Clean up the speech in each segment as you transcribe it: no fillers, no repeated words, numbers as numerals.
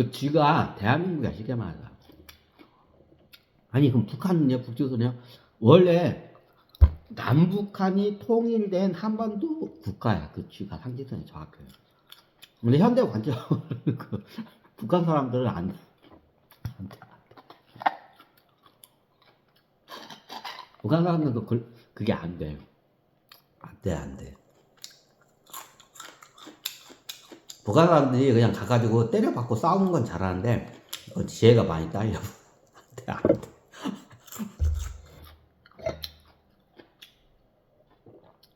그 쥐가 대한민국에 쉽게 말해서. 아니, 그럼 북한은요, 북조선이요? 원래 남북한이 통일된 한반도 국가야. 그 쥐가 상징성이 정확해요. 근데 현대 관점으로 그 북한 사람들은 안 돼. 북한 사람들은 그게 안 돼요. 안 돼. 북한 사람들이 그냥 가가지고 때려받고 싸우는 건 잘하는데, 지혜가 많이 딸려. 안 돼.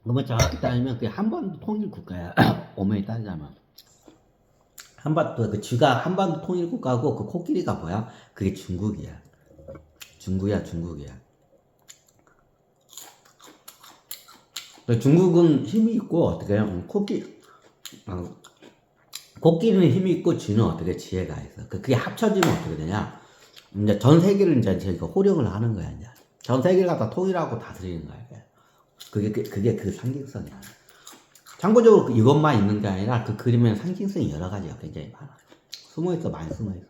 그러면 정확히 따지면 그게 한반도 통일 국가야. 엄연히 따지자면. 한반도, 그 쥐가 한반도 통일 국가고 그 코끼리가 뭐야? 그게 중국이야. 중국이야. 중국은 힘이 있고, 어떻게 해요? 코끼리는 힘이 있고, 쥐는 어떻게 지혜가 있어. 그게 합쳐지면 어떻게 되냐? 이제 전 세계를 이제 저희가 호령을 하는 거야, 이제. 전 세계를 갖다 통일하고 다스리는 거야. 그게 그 상징성이야. 참고적으로 이것만 있는 게 아니라 그 그림에는 상징성이 여러 가지가 굉장히 많아. 숨어있어, 많이 숨어있어.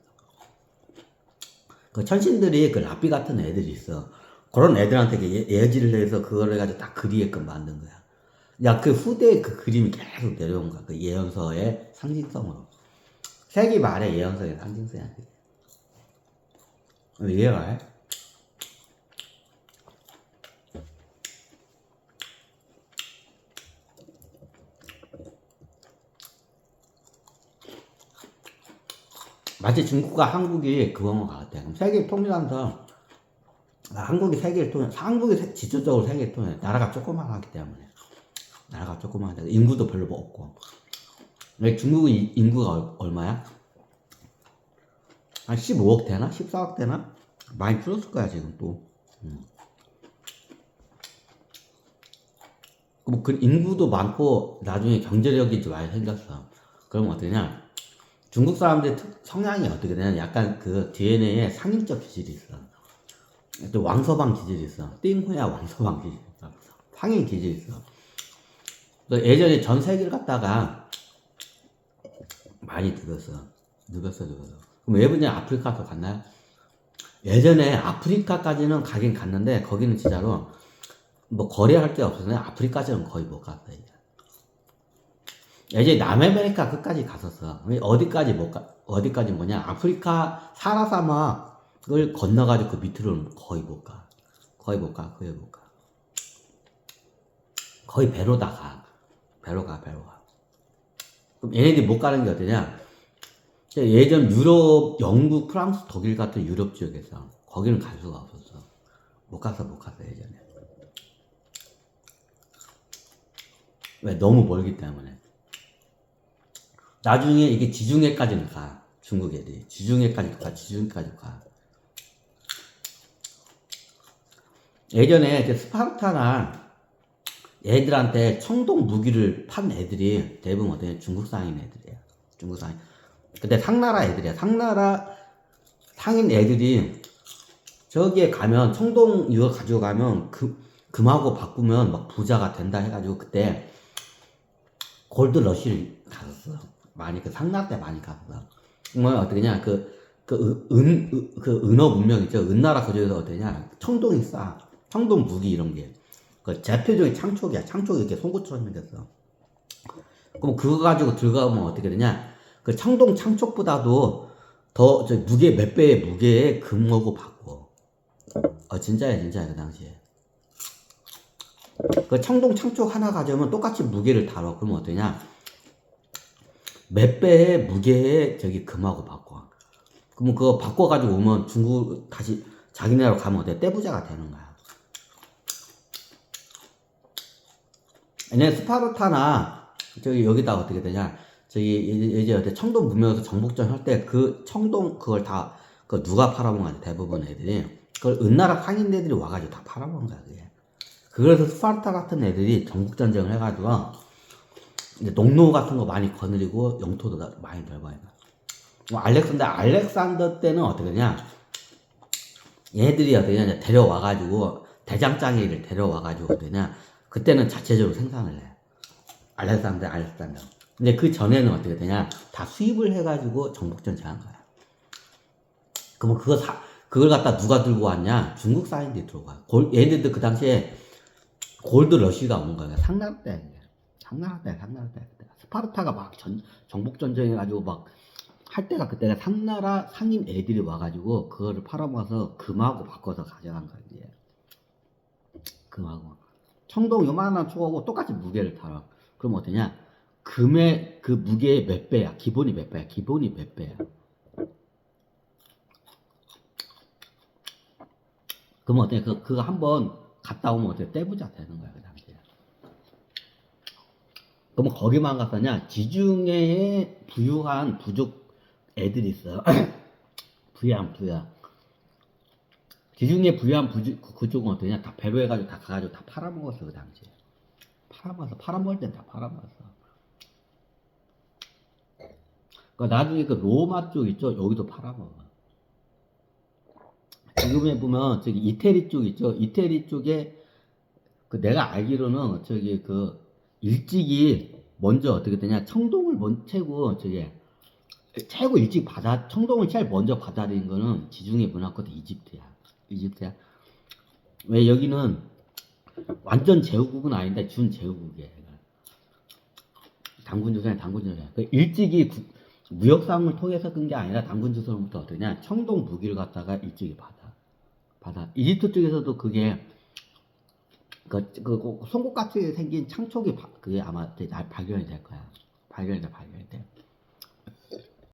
그 천신들이 그 라삐 같은 애들이 있어. 그런 애들한테 예지를 해서 그걸 해가지고 딱 그리게끔 만든 거야. 야, 그 후대에 그 그림이 계속 내려온 거야. 그 예언서의 상징성으로. 세기 말의 예언서의 상징성이야. 이해가 해? 마치 중국과 한국이 그런 것 같아. 세계 통일하면서 한국이 세계를 통해, 한국이 지적으로 세계를 통해. 나라가 조그만하기 때문에. 나라가 조그만하기 때문에 인구도 별로 없고. 중국은 인구가 얼마야? 한 15억 되나? 14억 되나? 많이 줄었을 거야 지금 또. 뭐 그 인구도 많고 나중에 경제력이 좀 많이 생겼어. 그럼 어떠냐? 중국 사람들의 성향이 어떻게 되냐? 약간 그 DNA에 상인적 기질이 있어. 또 왕서방 기질이 있어. 띵후야 왕서방 기질이 있어. 상인 기질이 있어. 예전에 전 세계를 갔다가 많이 늙었어. 그럼 외분이 아프리카도 갔나요? 예전에 아프리카까지는 가긴 갔는데 거기는 진짜로 뭐 거래할 게 없어서 아프리카까지는 거의 못 갔어. 예전에 남아메리카 끝까지 갔었어. 어디까지 뭐냐? 아프리카 사라 사막을 건너가지고 그 밑으로는 거의 못 가. 거의 배로다 가. 배로 가. 그럼 얘네들이 못 가는 게 어떠냐? 예전 유럽, 영국, 프랑스, 독일 같은 유럽 지역에서 거기는 갈 수가 없었어. 못 갔어 예전에. 왜? 너무 멀기 때문에. 나중에 이게 지중해까지는 가. 중국 애들이 지중해까지 가. 예전에 이제 스파르타나 애들한테 청동 무기를 판 애들이 대부분 어떤 중국상인 애들이야. 중국상인. 근데 상나라 애들이야. 상인 애들이 저기에 가면 청동 이거 가지고 가면 금하고 바꾸면 막 부자가 된다 해가지고 그때 골드 러시를 갔었어. 많이 그 상나라 때 많이 갔어. 뭐 어떻게냐 은어 문명 있죠. 은나라 그쪽에서 어떠냐 청동이 싸. 청동 무기 이런 게. 그 대표적인 창촉이야. 창촉이 이렇게 송곳처럼 생겼어. 그럼 그거 가지고 들어가면 어떻게 되냐? 그 청동 창촉보다도 더 몇 배의 무게의 금하고 바꿔. 진짜야 그 당시에. 그 청동 창촉 하나 가져오면 똑같이 무게를 다뤄. 그러면 어떠냐? 몇 배의 무게의 금하고 바꿔. 그러면 그거 바꿔가지고 오면 중국 다시 자기네로 가면 어때? 떼부자가 되는 거야. 얘네 스파르타나 여기다 어떻게 되냐? 이제 청동 문명에서 정복전 할 때 그 청동 그걸 다 누가 팔아먹은 거야? 대부분 애들이 그걸 은나라 상인들이 와가지고 다 팔아먹은 거야. 그게. 그래서 스파르타 같은 애들이 정복전쟁을 해가지고 이제 농노 같은 거 많이 거느리고 영토도 많이 넓어요. 알렉산더 때는 어떻게 되냐? 얘들이 어떻게 되냐? 데려와가지고 대장장이를 데려와가지고 어떻게 되냐? 그때는 자체적으로 생산을 해. 알렉산더. 근데 그 전에는 어떻게 되냐? 다 수입을 해가지고 정복전쟁 한 거야. 그럼 그걸 갖다 누가 들고 왔냐? 중국 사람들이 들고 와. 얘네들 그 당시에 골드 러시가 오는 거야. 상나라 때. 상나라 때. 스파르타가 막 정복 전쟁해가지고 막 할 때가 그때가 상나라 상인 애들이 와가지고 그거를 팔아먹어서 금하고 바꿔서 가져간 거야. 이제. 금하고. 청동 요만한 초하고 똑같이 무게를 달아. 그럼 어떠냐? 금의 그 무게의 몇 배야? 기본이 몇 배야? 기본이 몇 배야? 그럼 어때? 그거 한번 갔다 오면 어때? 떼부자 되는 거야, 그 당시에. 그럼 거기만 갔었냐? 지중해에 부유한 부족 애들이 있어. 부양. 지중해 부유한 그쪽은 어떠냐? 다 배로 해가지고 다 가가지고 다 팔아먹었어, 그 당시에. 팔아먹을 땐 다 팔아먹었어. 그 나중에 그 로마 쪽 있죠? 여기도 팔아먹어. 지금에 보면 저기 이태리 쪽 있죠? 이태리 쪽에 그 내가 알기로는 저기 그 일찍이 먼저 어떻게 되냐? 청동을 최고 최고 일찍 청동을 제일 먼저 받아들인 거는 지중해 문화권 이집트야. 왜 여기는 완전 제후국은 아닌데 준제후국이야. 당군조선이야. 그 일찍이 무역상을 통해서 끈 게 아니라 당군조선부터 어떠냐? 청동 무기를 갖다가 일찍이 받아. 이집트 쪽에서도 그게 송곳같이 생긴 창촉이 그게 아마 발견이 될 거야. 발견이 돼.